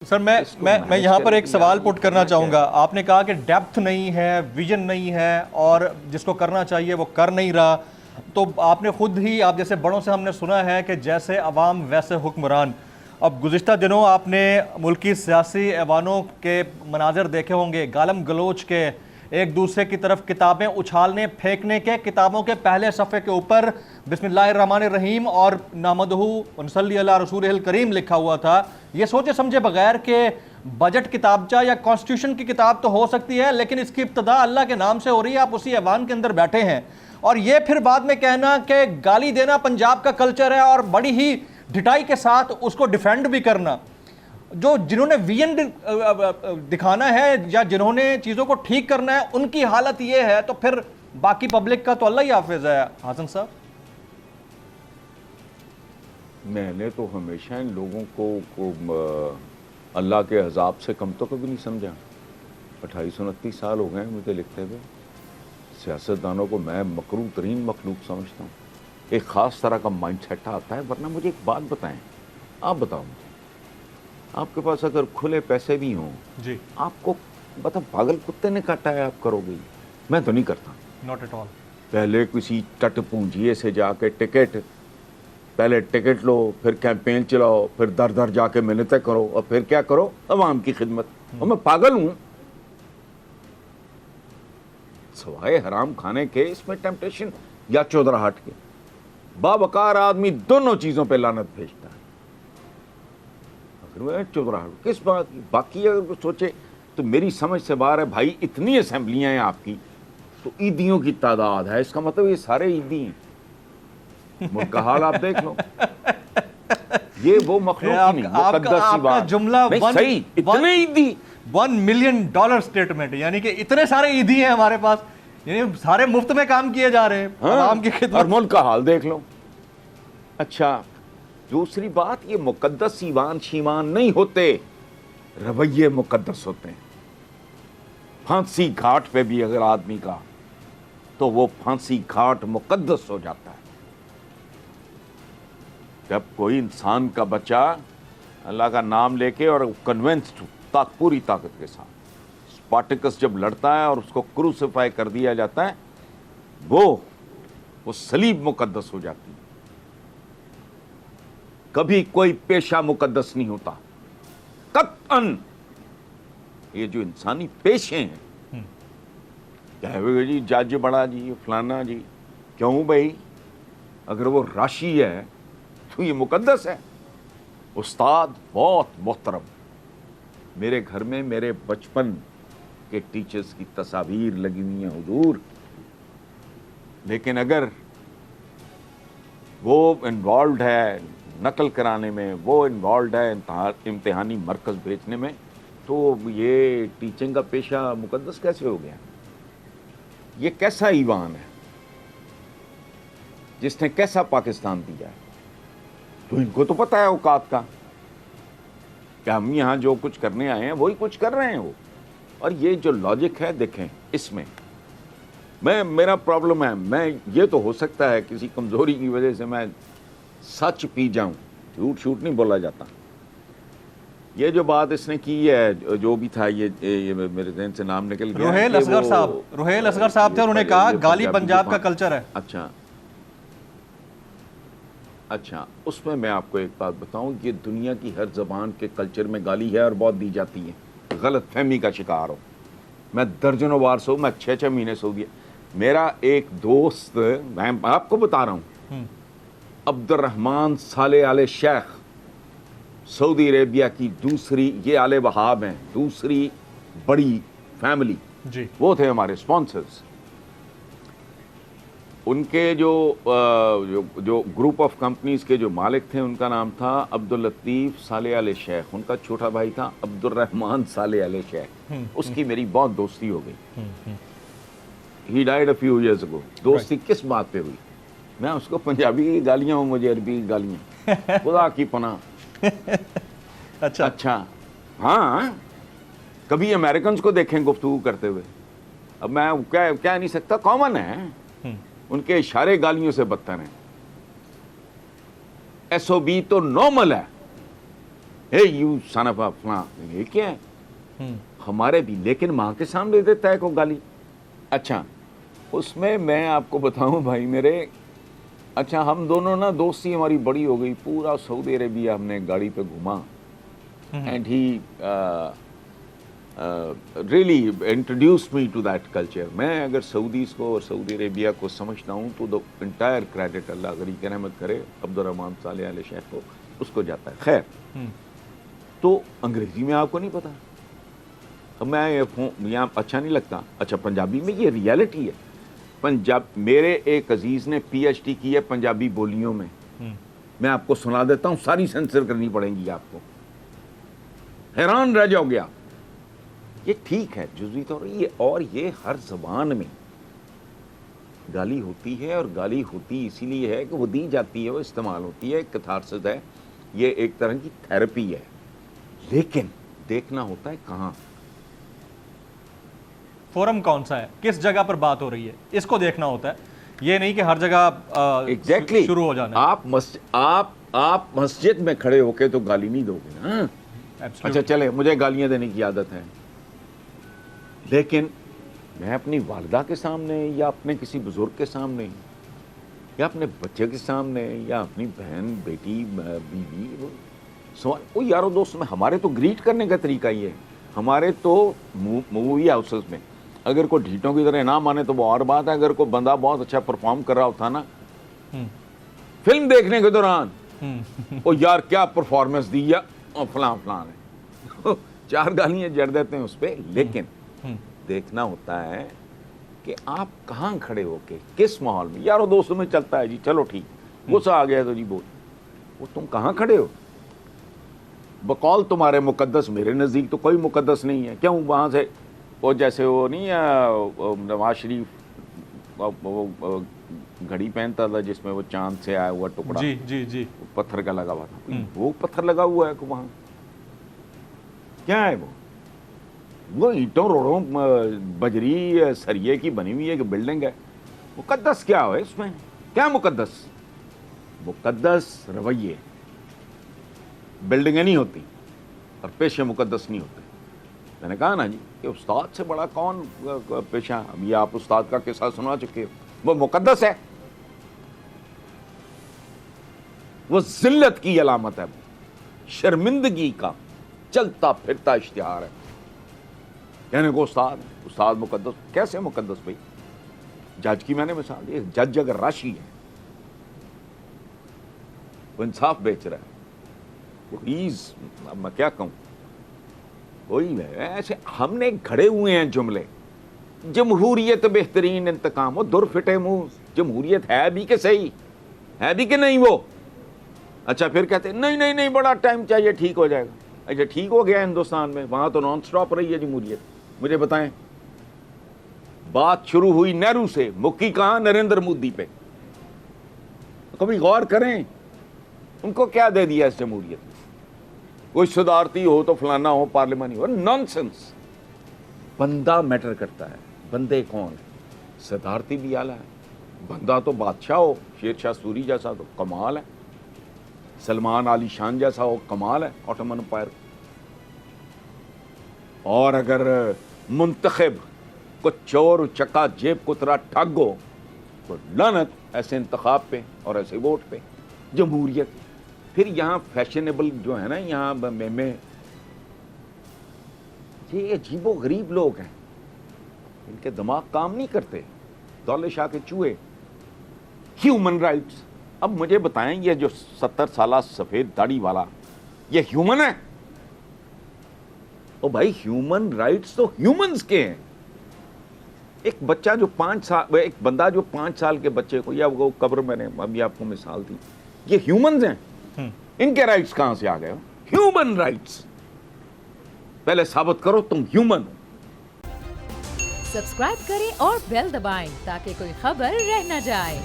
سر میں یہاں پر ایک سوال پٹ کرنا چاہوں گا. آپ نے کہا کہ ڈیپتھ نہیں ہے، ویژن نہیں ہے، اور جس کو کرنا چاہیے وہ کر نہیں رہا. تو آپ نے خود ہی، آپ جیسے بڑوں سے ہم نے سنا ہے کہ جیسے عوام ویسے حکمران. اب گزشتہ دنوں آپ نے ملکی سیاسی ایوانوں کے مناظر دیکھے ہوں گے، گالم گلوچ کے، ایک دوسرے کی طرف کتابیں اچھالنے پھینکنے کے. کتابوں کے پہلے صفحے کے اوپر بسم اللہ الرحمن الرحیم اور نحمدہ ونصلی علی رسولہ الکریم لکھا ہوا تھا. یہ سوچے سمجھے بغیر کہ بجٹ کتابچہ یا کانسٹیٹیوشن کی کتاب تو ہو سکتی ہے، لیکن اس کی ابتدا اللہ کے نام سے ہو رہی ہے. آپ اسی ایوان کے اندر بیٹھے ہیں اور یہ پھر بعد میں کہنا کہ گالی دینا پنجاب کا کلچر ہے، اور بڑی ہی ڈٹائی کے ساتھ اس کو ڈیفینڈ بھی کرنا. جنہوں نے ویژن دکھانا ہے یا جنہوں نے چیزوں کو ٹھیک کرنا ہے، ان کی حالت یہ ہے، تو پھر باقی پبلک کا تو اللہ ہی حافظ ہے. حسن صاحب، میں نے تو ہمیشہ ان لوگوں کو اللہ کے عذاب سے کم تو کبھی نہیں سمجھا. 28-29 سال ہو گئے ہیں مجھے لکھتے ہوئے. سیاستدانوں کو میں مکروہ ترین مخلوق سمجھتا ہوں. ایک خاص طرح کا مائنڈ سیٹ آتا ہے. ورنہ مجھے ایک بات بتائیں، آپ بتاؤ مجھے، آپ کے پاس اگر کھلے پیسے بھی ہوں جی، آپ کو پاگل کتے نے کاٹا ہے آپ کرو گے؟ میں تو نہیں کرتا. Not at all. پہلے کسی ٹٹ پونجیے سے جا کے پہلے ٹکٹ لو، پھر کیمپین چلاؤ، پھر در در جا کے منتیں کرو، اور پھر کیا کرو؟ عوام کی خدمت. اور میں پاگل ہوں؟ سوائے حرام کھانے کے اس میں ٹیمپٹیشن یا چودراہٹ کے. باوقار آدمی دونوں چیزوں پہ لعنت بھیجتا ہے. اگر چودراہٹ کس بات کی؟ باقی اگر کوئی سوچے تو میری سمجھ سے باہر ہے. بھائی اتنی اسمبلیاں ہیں آپ کی، تو عیدیوں کی تعداد ہے، اس کا مطلب یہ سارے عیدی ہیں. ملک کا حال آپ دیکھ لو. یہ وہ مخلوق ہی نہیں، مقدس سی بات جملہ نہیں. صحیح، اتنے عیدی، $1 ملین سٹیٹمنٹ، یعنی کہ اتنے سارے عیدی ہیں ہمارے پاس، یعنی سارے مفت میں کام کیے جا رہے ہیں عوام کی خدمت. اور ملک کا حال دیکھ لو. اچھا، دوسری بات، یہ مقدس ایوان شیوان نہیں ہوتے، رویے مقدس ہوتے ہیں. پھانسی گھاٹ پہ بھی اگر آدمی کا، تو وہ پھانسی گھاٹ مقدس ہو جاتا ہے. جب کوئی انسان کا بچہ اللہ کا نام لے کے اور کنونسڈ پوری طاقت کے ساتھ اسپارٹیکس جب لڑتا ہے اور اس کو کروسیفائی کر دیا جاتا ہے، وہ صلیب مقدس ہو جاتی ہے. کبھی کوئی پیشہ مقدس نہیں ہوتا قطعاً. یہ جو انسانی پیشے ہیں، کہے جی جج بڑا جی فلانا جی، کیوں بھائی؟ اگر وہ راشی ہے تو یہ مقدس ہے. استاد بہت محترم، میرے گھر میں میرے بچپن کے ٹیچرز کی تصاویر لگی ہوئی ہیں حضور. لیکن اگر وہ انوالوڈ ہے نقل کرانے میں، وہ انوالوڈ ہے امتحانی مرکز بھیجنے میں، تو یہ ٹیچنگ کا پیشہ مقدس کیسے ہو گیا؟ یہ کیسا ایوان ہے جس نے کیسا پاکستان دیا ہے؟ تو ان کو تو پتہ ہے اوقات کا کہ ہم یہاں جو کچھ کرنے آئے ہیں وہی کچھ کر رہے ہیں وہ. اور یہ جو لاجک ہے دیکھیں، اس میں میرا پرابلم ہے. میں یہ تو ہو سکتا ہے کسی کمزوری کی وجہ سے میں سچ پی جاؤں، جھوٹ نہیں بولا جاتا. یہ جو بات اس نے کی ہے، جو بھی تھا، یہ میرے ذہن سے نام نکل گیا. روہیل اصغر صاحب تھے، انہوں نے کہا گالی پنجاب کا کلچر ہے. اچھا، اس میں آپ کو ایک بات بتاؤں، یہ دنیا کی ہر زبان کے کلچر میں گالی ہے اور بہت دی جاتی ہے. غلط فہمی کا شکار ہو. میں درجنوں بار سو، میں 6 مہینے سو دیا. میرا ایک دوست، میں آپ کو بتا رہا ہوں، عبد الرحمن صالح آل شیخ، سعودی عربیہ کی دوسری، یہ آل وہاب ہیں، دوسری بڑی فیملی جی، وہ تھے ہمارے سپانسرز. ان کے جو گروپ آف کمپنیز کے جو مالک تھے، ان کا نام تھا عبد اللطیف صالح آل شیخ. ان کا چھوٹا بھائی تھا عبد الرحمن صالح آل شیخ. اس کی میری بہت دوستی ہو گئی. ہی died a few years ago. دوستی کس بات پہ ہوئی؟ میں اس کو پنجابی کی گالیاں ہوں، مجھے عربی کی گالیاں، خدا کی پناہ. اچھا ہاں، کبھی امریکنز کو دیکھیں گفتگو کرتے ہوئے. اب میں کہہ نہیں سکتا، کامن ہے، ان کے اشارے گالیوں سے بدتر ہیں. ایس او بی تو نارمل ہے. hey you son of a فلاں, یہ کیا ہے ہمارے بھی, لیکن ماں کے سامنے دیتا ہے کو گالی. اچھا اس میں آپ کو بتاؤں بھائی میرے, اچھا ہم دونوں نا دوستی ہماری بڑی ہو گئی, پورا سعودی عربیہ ہم نے گاڑی پہ گھوما, and he really introduce me to that culture. میں اگر سعودیز کو اور سعودی عربیہ کو سمجھتا ہوں تو دا انٹائر کریڈٹ اللہ غنی کی رحمت کرے عبدالرحمن صالح علیہ شیخ کو, اس کو جاتا ہے. خیر تو انگریزی میں آپ کو نہیں پتا, اب میں یہاں اچھا نہیں لگتا. اچھا پنجابی میں یہ ریالٹی ہے. پنجاب, میرے ایک عزیز نے پی ایچ ڈی کی ہے پنجابی بولیوں میں, میں آپ کو سنا دیتا ہوں, ساری سینسر کرنی پڑیں گی آپ کو, حیران رہ جاؤ گے آپ. یہ ٹھیک ہے جزوی طور یہ, اور یہ ہر زبان میں گالی ہوتی ہے, اور گالی ہوتی اسی لیے ہے کہ وہ دی جاتی ہے, وہ استعمال ہوتی ہے, ایک کتھارسس ہے, یہ ایک طرح کی تھیراپی ہے. لیکن دیکھنا ہوتا ہے کہاں, فورم کون سا ہے, کس جگہ پر بات ہو رہی ہے, اس کو دیکھنا ہوتا ہے. یہ نہیں کہ ہر جگہ ایگزیکٹلی شروع ہو جانا ہے. آپ مسجد میں کھڑے ہو کے تو گالی نہیں دو گے نا. اچھا چلے مجھے گالیاں دینے کی عادت ہے, لیکن میں اپنی والدہ کے سامنے یا اپنے کسی بزرگ کے سامنے یا اپنے بچے کے سامنے یا اپنی بہن بیٹی بیوی, وہ یارو دوست میں, ہمارے تو گریٹ کرنے کا طریقہ ہی ہے. ہمارے تو مووی ہاؤسز میں اگر کوئی ڈھیٹوں کی طرح نہ مانے تو وہ اور بات ہے, اگر کوئی بندہ بہت اچھا پرفارم کر رہا ہوتا نا فلم دیکھنے کے دوران, وہ یار کیا پرفارمنس دی ہے, فلاں فلاں ہے, 4 گالیاں جڑ دیتے ہیں اس پہ. لیکن دیکھنا ہوتا ہے کہ آپ کہاں کھڑے ہو کے کس ماحول میں. یارو دوستوں میں چلتا ہے جی چلو ٹھیک, غصہ آ گیا تو جی بول, وہ تم کہاں کھڑے ہو, بقول تمہارے مقدس, میرے نزدیک تو کوئی مقدس نہیں ہے. کیوں وہاں سے وہ جیسے وہ نہیں نواز شریف گھڑی پہنتا تھا جس میں وہ چاند سے آیا ہوا ٹکڑا, جی جی جی, پتھر کا لگا ہوا تھا, وہ پتھر لگا ہوا ہے وہاں, کیا ہے وہ اینٹوں روڑوں بجری سریے کی بنی ہوئی ایک بلڈنگ ہے. مقدس کیا ہے اس میں, کیا مقدس, مقدس رویے, بلڈنگیں نہیں ہوتی اور پیشے مقدس نہیں ہوتے. میں نے کہا نا جی کہ استاد سے بڑا کون پیشہ, اب یہ آپ استاد کا قصہ سنا چکے ہو, وہ مقدس ہے, وہ ذلت کی علامت ہے, شرمندگی کا چلتا پھرتا اشتہار ہے. کہنے کو استاد مقدس, کیسے مقدس بھائی؟ جج کی میں نے مثال دی, جج اگر راشی ہے وہ انصاف بیچ رہا ہے, میں کیا کہوں, وہی ہے ایسے ہم نے گھڑے ہوئے ہیں جملے, جمہوریت بہترین انتقام, وہ در پھٹے منہ, جمہوریت ہے بھی کہ صحیح ہے بھی کہ نہیں وہ. اچھا پھر کہتے ہیں نہیں بڑا ٹائم چاہیے ٹھیک ہو جائے گا. اچھا ٹھیک ہو گیا ہندوستان میں, وہاں تو نان سٹاپ رہی ہے جمہوریت. مجھے بتائیں بات شروع ہوئی نہرو سے, مکی کہاں, نریندر مودی پہ. کبھی غور کریں ان کو کیا دے دیا اس جمہوریت میں, کوئی صدارتی ہو تو فلانا ہو, پارلیمانی ہو, نان سینس. بندہ میٹر کرتا ہے, بندے کون ہے, صدارتی بھی اعلیٰ ہے, بندہ تو بادشاہ ہو, شیر شاہ سوری جیسا تو کمال ہے, سلمان علی شان جیسا ہو کمال ہے آٹومن امپائر. اور اگر منتخب کو چور چکا جیب کترا ٹھگ ہو تو لعنت ایسے انتخاب پہ اور ایسے ووٹ پہ. جمہوریت پھر یہاں فیشنیبل جو ہے نا, یہاں میں یہ عجیب و غریب لوگ ہیں, ان کے دماغ کام نہیں کرتے, دولت شاہ کے چوہے. ہیومن رائٹس, اب مجھے بتائیں یہ جو 70 سالہ سفید داڑھی والا یہ ہیومن ہے؟ او بھائی ہیومن رائٹس تو ہیومنز کے ہیں. ایک بچہ جو 5 سال, ایک بندہ جو 5 سال کے بچے کو, یا وہ قبر میں نے ابھی آپ کو مثال دی, یہ ہیومنز ہیں, ان کے رائٹس کہاں سے آ گئے ہو؟ ہیومن رائٹس پہلے ثابت کرو تم ہیومن ہو. سبسکرائب کریں اور بیل دبائیں تاکہ کوئی خبر رہ نہ جائے.